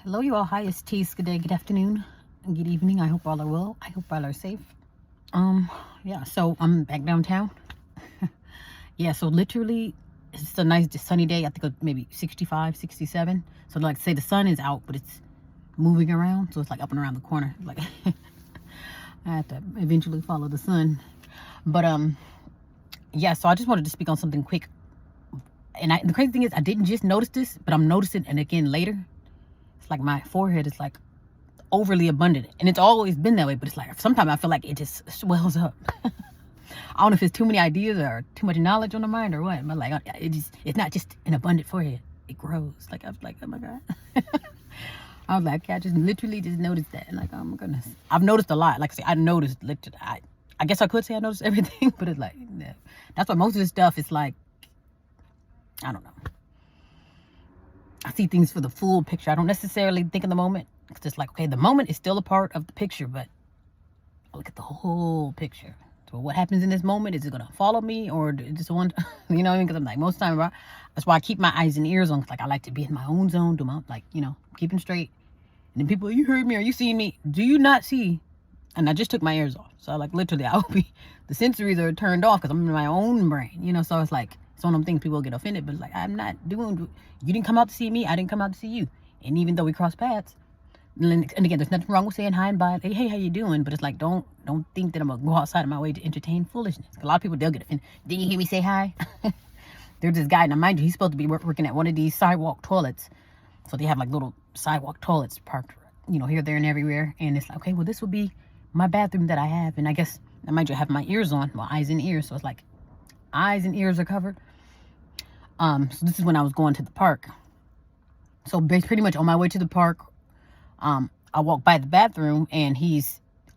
Hello, you all. Hi, it's Tease. Good day, good afternoon, and good evening. I hope all are well. I hope all are safe. Yeah, so I'm back downtown. Yeah, so literally, it's a nice sunny day. I think maybe 65, 67. So, like, say the sun is out, but it's moving around. So, it's like up and around the corner. Like, I have to eventually follow the sun. But, yeah, so I just wanted to speak on something quick. And the crazy thing is, I didn't just notice this, but I'm noticing it again later. It's like my forehead is like overly abundant, and it's always been that way, but it's like sometimes I feel like it just swells up. I don't know if it's too many ideas or too much knowledge on the mind or what, but like it's not just an abundant forehead, it grows. Like I was like, oh my god. I was like, okay, I just literally just noticed that, and like, oh my goodness, I've noticed a lot. Like I say, I noticed literally, I guess I could say I noticed everything, but it's like, yeah. That's why most of this stuff is like, I don't know, I see things for the full picture. I don't necessarily think in the moment. It's just like, okay, the moment is still a part of the picture, but I look at the whole picture. So what happens in this moment, is it going to follow me, or just one, you know what I mean? Because I'm like, most time, that's why I keep my eyes and ears on. Cause like I like to be in my own zone, do my, like, you know, keeping straight. And then people, you heard me, or you seen me? Do you not see? And I just took my ears off. So like literally, I will be, the sensories are turned off because I'm in my own brain, you know? So it's like, it's one of them things people get offended, but it's like, I'm not doing, you didn't come out to see me, I didn't come out to see you. And even though we cross paths, and again, there's nothing wrong with saying hi and bye. Hey, how you doing? But it's like, don't think that I'm gonna go outside of my way to entertain foolishness. A lot of people, they'll get offended. Didn't you hear me say hi? There's this guy, now mind you, he's supposed to be working at one of these sidewalk toilets. So they have like little sidewalk toilets parked, you know, here, there, and everywhere. And it's like, okay, well, this will be my bathroom that I have. And I guess, now mind you, I have my ears on, well, eyes and ears. So it's like, eyes and ears are covered. So this is when I was going to the park. So pretty much on my way to the park, I walked by the bathroom, and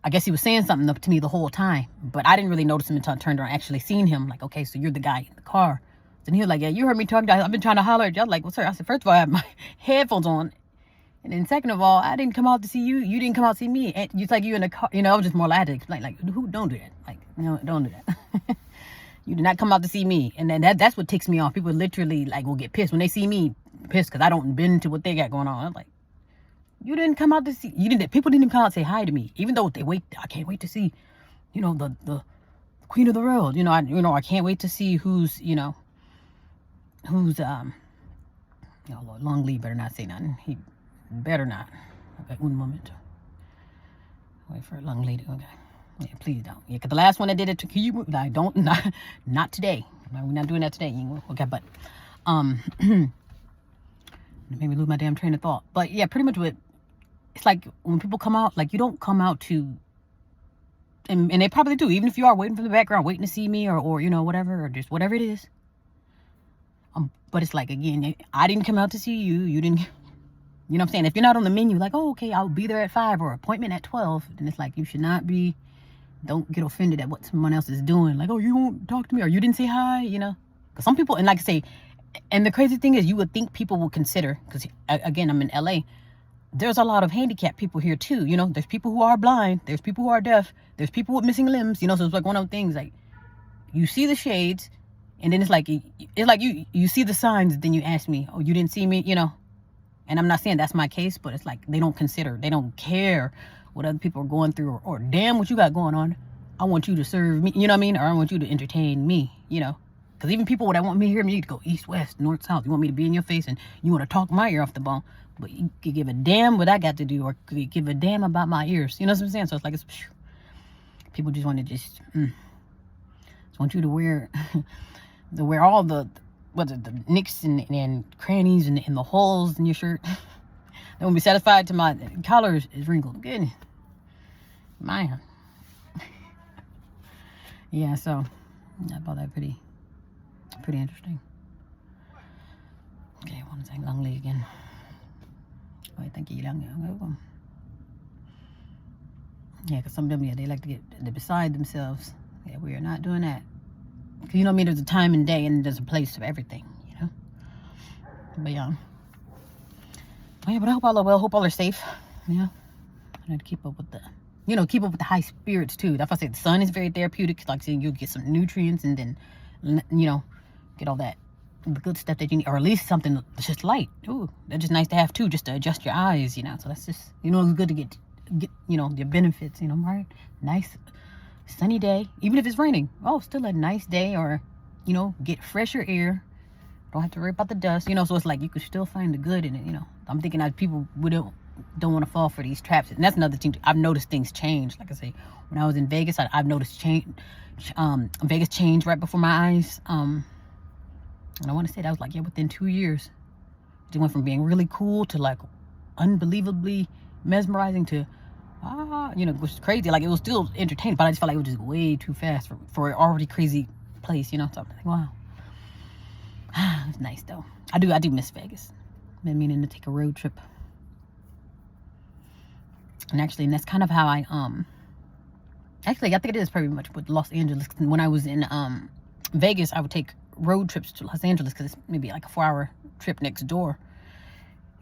I guess he was saying something to me the whole time, but I didn't really notice him until I turned around and actually seen him. Like, okay, so you're the guy in the car. And he was like, yeah, you heard me talking. I've been trying to holler at you. I was like, well, sir, I said, first of all, I have my headphones on. And then second of all, I didn't come out to see you. You didn't come out to see me. And it's like you in the car, you know, I was just more like to explain, like, who don't do that? Like, no, don't do that. You did not come out to see me. And then that's what ticks me off. People literally like will get pissed when they see me, pissed because I don't bend to what they got going on. I'm like, you didn't come out to see, people didn't even come out and say hi to me, even though I can't wait to see, you know, the queen of the world. I can't wait to see who's Lord Long Lee better not say nothing. He better not. Okay, one moment. Wait for Long Lee to, okay. Yeah, please don't. Yeah, because the last one that did it to you, like, not today. We're not doing that today. Okay, but, it made me lose my damn train of thought. But yeah, pretty much it's like when people come out, like, you don't come out to, and they probably do, even if you are waiting from the background, waiting to see me or you know, whatever, or just whatever it is. But it's like, again, I didn't come out to see you. You didn't, you know what I'm saying? If you're not on the menu, like, oh, okay, I'll be there at 5 or appointment at 12, then it's like, you should not be, don't get offended at what someone else is doing. Like, oh, you won't talk to me, or you didn't say hi, you know? Because some people, and like I say, and the crazy thing is, you would think people will consider, because again, I'm in LA, there's a lot of handicapped people here too, you know? There's people who are blind, there's people who are deaf, there's people with missing limbs, you know? So it's like one of those things, like, you see the shades, and then it's like you see the signs, then you ask me, oh, you didn't see me, you know? And I'm not saying that's my case, but it's like they don't care what other people are going through, or damn what you got going on. I want you to serve me, you know what I mean? Or I want you to entertain me, you know? Because even people that want me to hear me to go east, west, north, south, you want me to be in your face and you want to talk my ear off the bone, but you could give a damn what I got to do, or could give a damn about my ears. You know what I'm saying? So it's like, people just want to just want you to wear all the nicks and crannies and the holes in your shirt. They won't be satisfied till my collar is wrinkled. Goodness. Man. Yeah, so I thought that pretty interesting. Okay, I want to thank Long Lee again. Oh, thank you, Long Lee. Yeah, because some of them, yeah, they like to get beside themselves. Yeah, we are not doing that. Because, you know what I mean, there's a time and day, and there's a place for everything, you know? But yeah. Oh, yeah, but I hope all are well. Hope all are safe. Yeah. I need to keep up with the high spirits too. That's why I said the sun is very therapeutic. Like I said, you'll get some nutrients, and then, you know, get all that the good stuff that you need, or at least something that's just light. Ooh, that's just nice to have too, just to adjust your eyes, you know. So that's just, you know, it's good to get you know, the benefits, you know, right? Nice sunny day, even if it's raining. Oh, still a nice day, or, you know, get fresher air. Don't have to worry about the dust, you know. So it's like you could still find the good in it, you know. I'm thinking that people don't want to fall for these traps, and that's another thing. I've noticed things change. Like I say, when I was in Vegas, I've noticed Vegas changed right before my eyes. And I want to say that was like, yeah, within 2 years, it went from being really cool to like unbelievably mesmerizing to you know, which is crazy. Like, it was still entertaining, but I just felt like it was just way too fast for an already crazy place, you know. So I'm like, wow. It's nice though. I do miss Vegas. Been meaning to take a road trip. And actually, and that's kind of how I actually, I think it is pretty much with Los Angeles. When I was in Vegas, I would take road trips to Los Angeles because it's maybe like a 4-hour trip next door.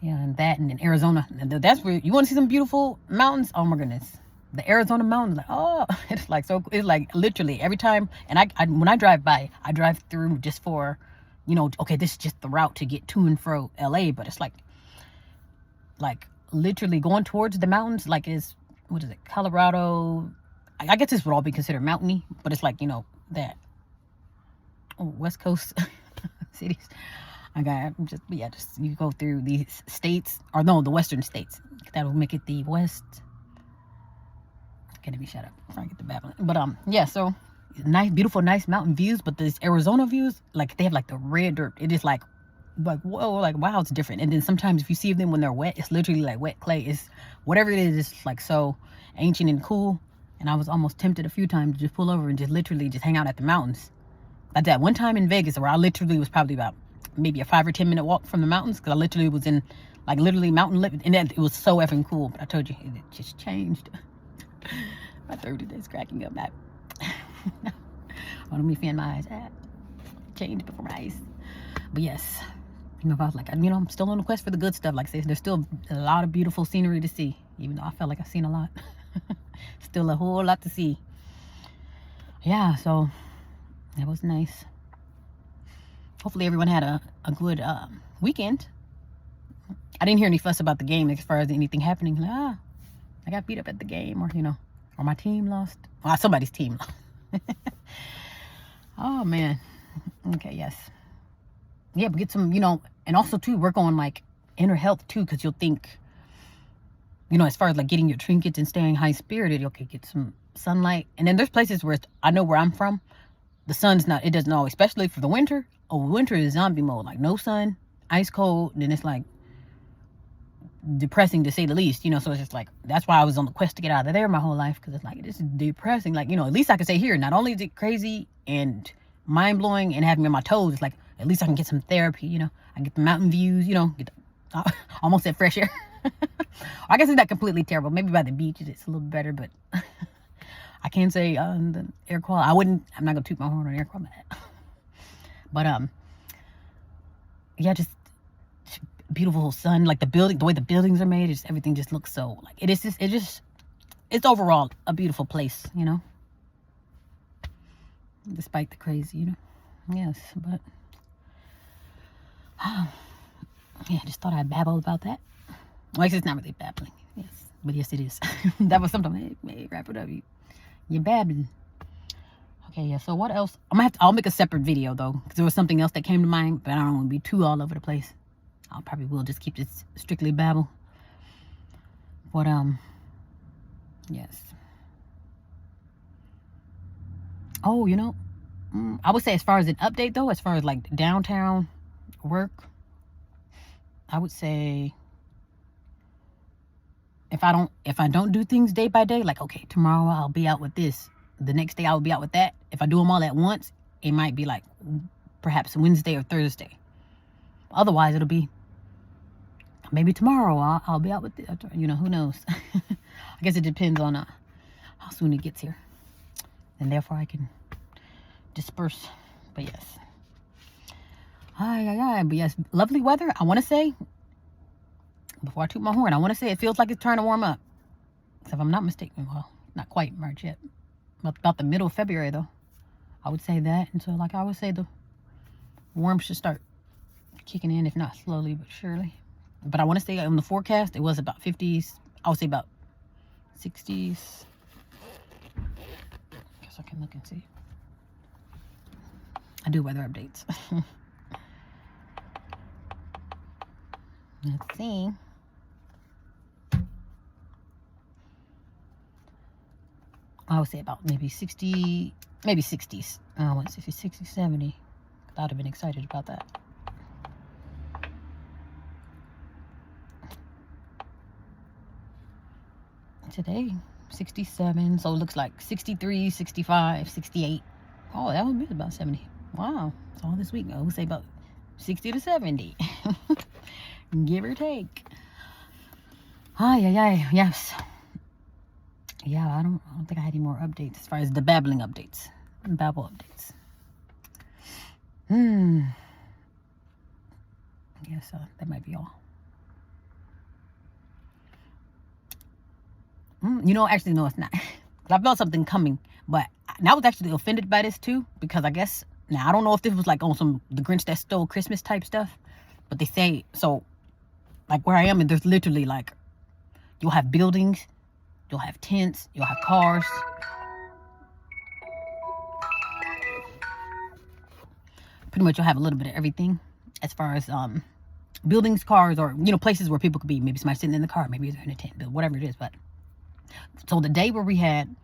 Yeah, and that, and then Arizona. And that's where you want to see some beautiful mountains. Oh my goodness, the Arizona mountains. Like, oh, it's like so. It's like literally every time. And I when I drive by, I drive through just for, you know, okay, this is just the route to get to and fro LA. But it's like literally going towards the mountains. Like, is what is it, Colorado? I guess this would all be considered mountainy, but it's like, you know, that West Coast cities. I got just you go through these states, or no, the western states. That will make it the West. Can't be shut up before I get to babbling. But yeah, so nice, beautiful, nice mountain views. But these Arizona views, like, they have like the red dirt. It is like whoa, like, wow, it's different. And then sometimes if you see them when they're wet, it's literally like wet clay. It's whatever it is, it's like so ancient and cool. And I was almost tempted a few times to just pull over and just literally just hang out at the mountains. Like that one time in Vegas where I literally was probably about maybe a 5 or 10 minute walk from the mountains, because I literally was in like literally mountain living, and it was so effing cool. But I told you, it just changed. My throat is cracking up. That let me fan my eyes. Changed before my eyes. But yes, you know, if I was like, you know, I'm still on the quest for the good stuff. Like I say, there's still a lot of beautiful scenery to see, even though I felt like I've seen a lot. Still a whole lot to see. Yeah, so that was nice. Hopefully everyone had a good weekend. I didn't hear any fuss about the game as far as anything happening. Like, I got beat up at the game, or, you know, or my team lost. Well, somebody's team lost. Oh, man. Okay, yes. Yeah, but get some, you know, and also, too, work on, like, inner health, too, because you'll think, you know, as far as, like, getting your trinkets and staying high-spirited, okay, get some sunlight. And then there's places where I know where I'm from, the sun's not, it doesn't always, especially for the winter. Oh, winter is zombie mode, like no sun, ice cold, then it's like depressing to say the least, you know. So it's just like, that's why I was on the quest to get out of there my whole life, because it's like, this is depressing. Like, you know, at least I can say here, not only is it crazy and mind-blowing and having me on my toes, it's like, at least I can get some therapy, you know. I get the mountain views, you know, get almost that fresh air. I guess it's not completely terrible. Maybe by the beach it's a little better, but I can't say the air quality. I'm not gonna toot my horn on air quality. But yeah, just beautiful sun, like the way the buildings are made, just everything just looks so, like, it's overall a beautiful place, you know, despite the crazy, you know. Yes, but yeah, I just thought I'd babble about that. Well, it's not really babbling, yes, but yes, it is. That was something. Hey, wrap it up, you're babbling. Okay, yeah, so what else? I'll make a separate video, though, because there was something else that came to mind, but I don't want to be too all over the place. I'll probably will just keep this strictly babble. But, yes. Oh, you know, I would say as far as an update, though, as far as, like, downtown work, I would say if I don't do things day by day, like, okay, tomorrow I'll be out with this, the next day I'll be out with that. If I do them all at once, it might be like perhaps Wednesday or Thursday. Otherwise, it'll be maybe tomorrow I'll be out with it. You know, who knows? I guess it depends on how soon it gets here, and therefore I can disperse. But yes, but yes, lovely weather. I want to say, before I toot my horn, I want to say it feels like it's trying to warm up. So if I'm not mistaken, well, not quite March yet. About the middle of February, though, I would say that. And so, like, I would say the warm should start kicking in, if not slowly but surely. But I want to say on the forecast, it was about 50s. I would say about 60s. Guess I can look and see. I do weather updates. Let's see. I would say about maybe 60, maybe 60s. I want to say 60, 70. I'd have been excited about that. Today, 67. So it looks like 63, 65, 68. Oh, that would be about 70. Wow. So all this week, I would say about 60 to 70. Give or take. Yes. Yeah, I don't think I had any more updates as far as the babbling updates. Babble updates. Yes, that might be all. Actually, no, it's not. I felt something coming, but I was actually offended by this too, because I guess, now I don't know if this was like on some The Grinch That Stole Christmas type stuff, but they say, so like where I am, and there's literally like, you'll have buildings, you'll have tents, you'll have cars. Pretty much you'll have a little bit of everything as far as buildings, cars, or, places where people could be. Maybe somebody sitting in the car, maybe they're in a tent, whatever it is. But so the day where we had,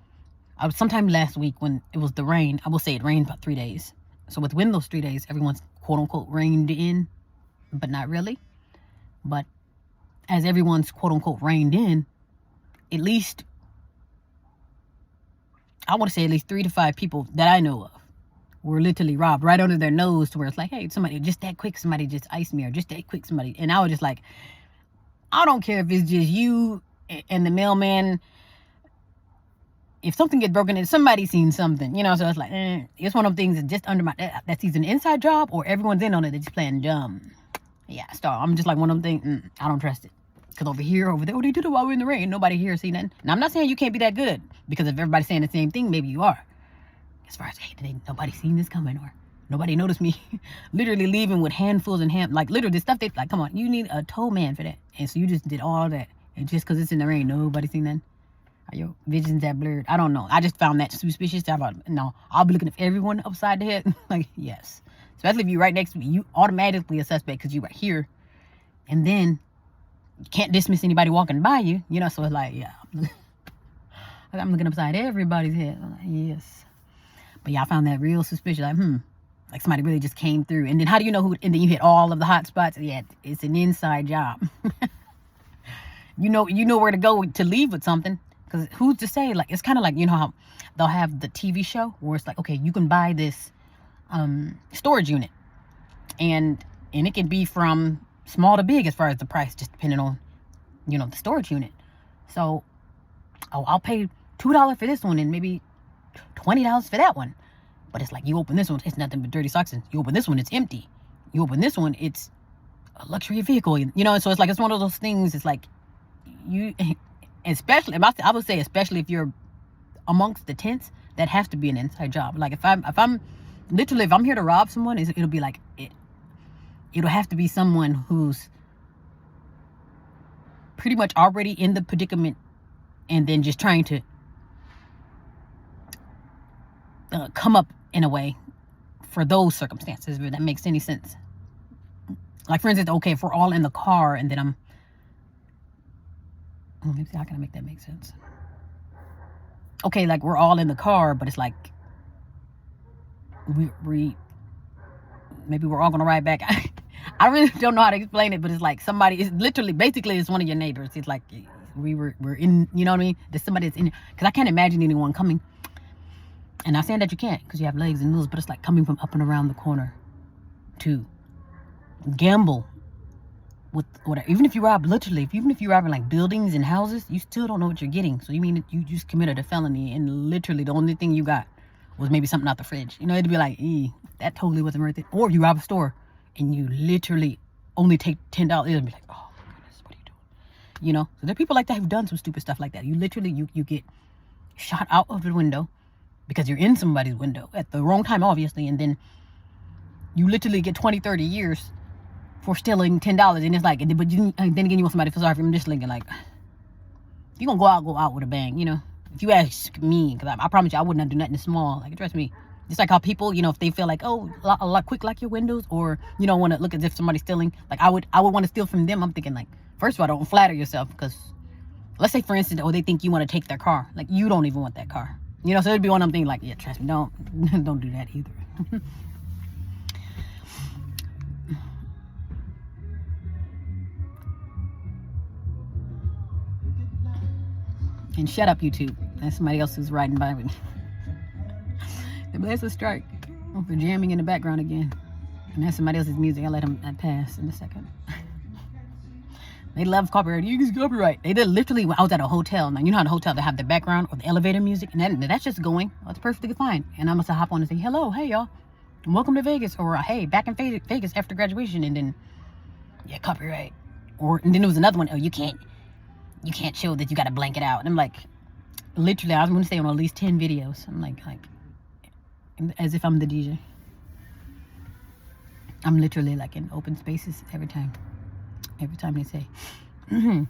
I was sometime last week when it was the rain, I will say it rained about 3 days. So within those 3 days, everyone's quote unquote reined in, but not really. But as everyone's quote unquote reined in, at least, I want to say at least 3 to 5 people that I know of were literally robbed right under their nose, to where it's like, hey, somebody just that quick, somebody just iced me, or just that quick, somebody. And I was just like, I don't care if it's just you and the mailman. If something gets broken in, somebody's seen something, so it's like, it's one of them things that just under that's either an inside job or everyone's in on it. They're just playing dumb. Yeah, I'm just like one of them things, I don't trust it. Because over there, they did it while we're in the rain. Nobody here see nothing. Now, I'm not saying you can't be that good, because if everybody's saying the same thing, maybe you are. As far as, hey, nobody seen this coming, or nobody noticed me literally leaving with handfuls and like literally the stuff like, come on, you need a tow man for that. And so you just did all that. And just because it's in the rain, nobody seen that. Are your visions that blurred? I don't know. I just found that suspicious. I'll be looking at everyone upside the head. Like, yes. Especially if you're right next to me, you automatically a suspect because you're right here. And then you can't dismiss anybody walking by you, so it's like, yeah. I'm looking upside everybody's head. I'm like, yes. But yeah, I found that real suspicious. Like somebody really just came through. And then how do you know who, and then you hit all of the hot spots? Yeah, it's an inside job. You know where to go to leave with something. Because who's to say, like, it's kind of like, how they'll have the TV show where it's like, okay, you can buy this storage unit. And it can be from small to big as far as the price, just depending on, the storage unit. So, I'll pay $2 for this one and maybe $20 for that one. But it's like, you open this one, it's nothing but dirty socks. And you open this one, it's empty. You open this one, it's a luxury vehicle. So it's like, it's one of those things. It's like, especially, I would say, especially if you're amongst the tents, that has to be an inside job. Like if I'm here to rob someone, it'll be like it'll have to be someone who's pretty much already in the predicament, and then just trying to come up in a way for those circumstances, if that makes any sense. Like, for instance, okay, if we're all in the car and then how can I make that make sense? Okay, like we're all in the car, but it's like we maybe we're all gonna ride back. I really don't know how to explain it, but it's like somebody is literally, basically, it's one of your neighbors. It's like we're in, you know what I mean? There's somebody that's in, because I can't imagine anyone coming. And not saying that you can't, because you have legs and wheels, but it's like coming from up and around the corner to gamble with whatever. Even if you rob, literally, even if you're robbing like buildings and houses, you still don't know what you're getting. So you mean you just committed a felony, and literally the only thing you got was maybe something out the fridge. It'd be like, that totally wasn't worth it. Or if you rob a store and you literally only take $10, it'd be like, oh my goodness, what are you doing? So there are people like that who've done some stupid stuff like that. You literally, you get shot out of the window because you're in somebody's window at the wrong time, obviously, and then you literally get 20, 30 years for stealing $10, and it's like, but you, then again, you want somebody to feel sorry for them. I'm just thinking like, you gonna go out with a bang, you know. If you ask me, because I promise you, I would not do nothing small. Like, trust me. Just like how people, you know, if they feel like, oh, a lot quick lock your windows, or you don't want to look as if somebody's stealing. Like I would want to steal from them. I'm thinking like, first of all, don't flatter yourself, because let's say for instance, oh, they think you want to take their car. Like you don't even want that car. You know, so it'd be one of them things like, yeah, trust me, don't do that either. And shut up, YouTube. That's somebody else who's riding by me. That's a strike for jamming in the background again. And that's somebody else's music. I'll let them pass in a second. They love copyright. You use copyright. They did literally, I was at a hotel. Now, you know how the hotel, they have the background or the elevator music? And that's just going. That's perfectly fine. And I must hop on and say, hello, hey, y'all. Welcome to Vegas. Or, hey, back in Vegas after graduation. And then, yeah, copyright. And then there was another one. Oh, you can't show that, you got to blank it out. And I'm like, literally, I was going to say on at least 10 videos. I'm like, as if I'm the DJ. I'm literally like in open spaces every time they say, yeah.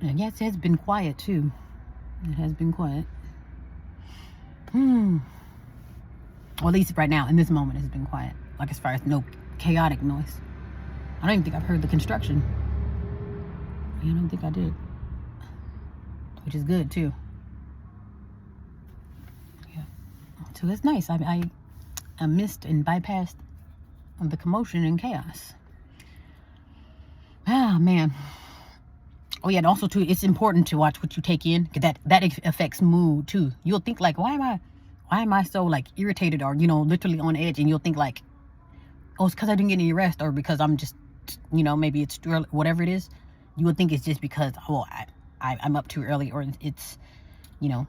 And yes, it has been quiet too. It has been quiet. Or at least right now, in this moment, it's been quiet. Like as far as no chaotic noise. I don't even think I've heard the construction. I don't think I did. Which is good too. Yeah. So that's nice. I missed and bypassed the commotion and chaos. Ah, man. Oh yeah, and also too, it's important to watch what you take in, because that affects mood too. You'll think like, why am I so like irritated, or you know, literally on edge, and you'll think like, oh, it's because I didn't get any rest, or because I'm just, you know, maybe it's too early, whatever it is. You would think it's just because, oh, I'm up too early, or it's, you know,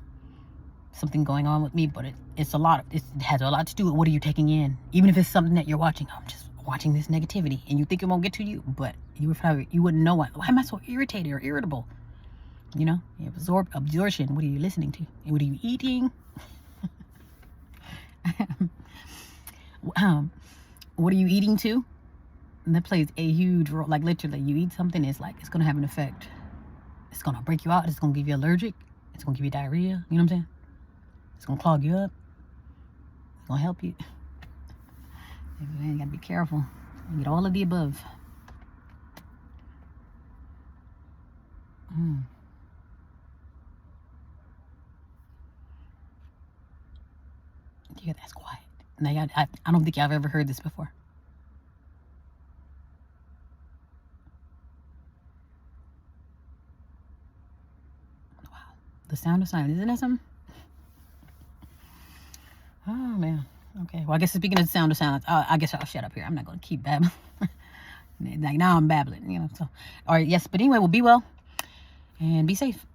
something going on with me. But it has a lot to do with what are you taking in. Even if it's something that you're watching, I'm just watching this negativity, and you think it won't get to you, but you wouldn't know why am I so irritated or irritable. You know, absorption. What are you listening to? What are you eating? What are you eating to? And that plays a huge role. Like literally, you eat something, it's like, it's gonna have an effect. It's gonna break you out. It's gonna give you allergic. It's gonna give you diarrhea. You know what I'm saying? It's gonna clog you up. It's gonna help you. You gotta be careful. You get all of the above. Yeah, that's quiet. Now, I don't think I've ever heard this before. Wow. The sound of silence. Isn't that something? Oh, man. Okay. Well, I guess speaking of the sound of silence, I guess I'll shut up here. I'm not going to keep babbling. Like, now I'm babbling, you know. So, all right. Yes. But anyway, well, be well and be safe.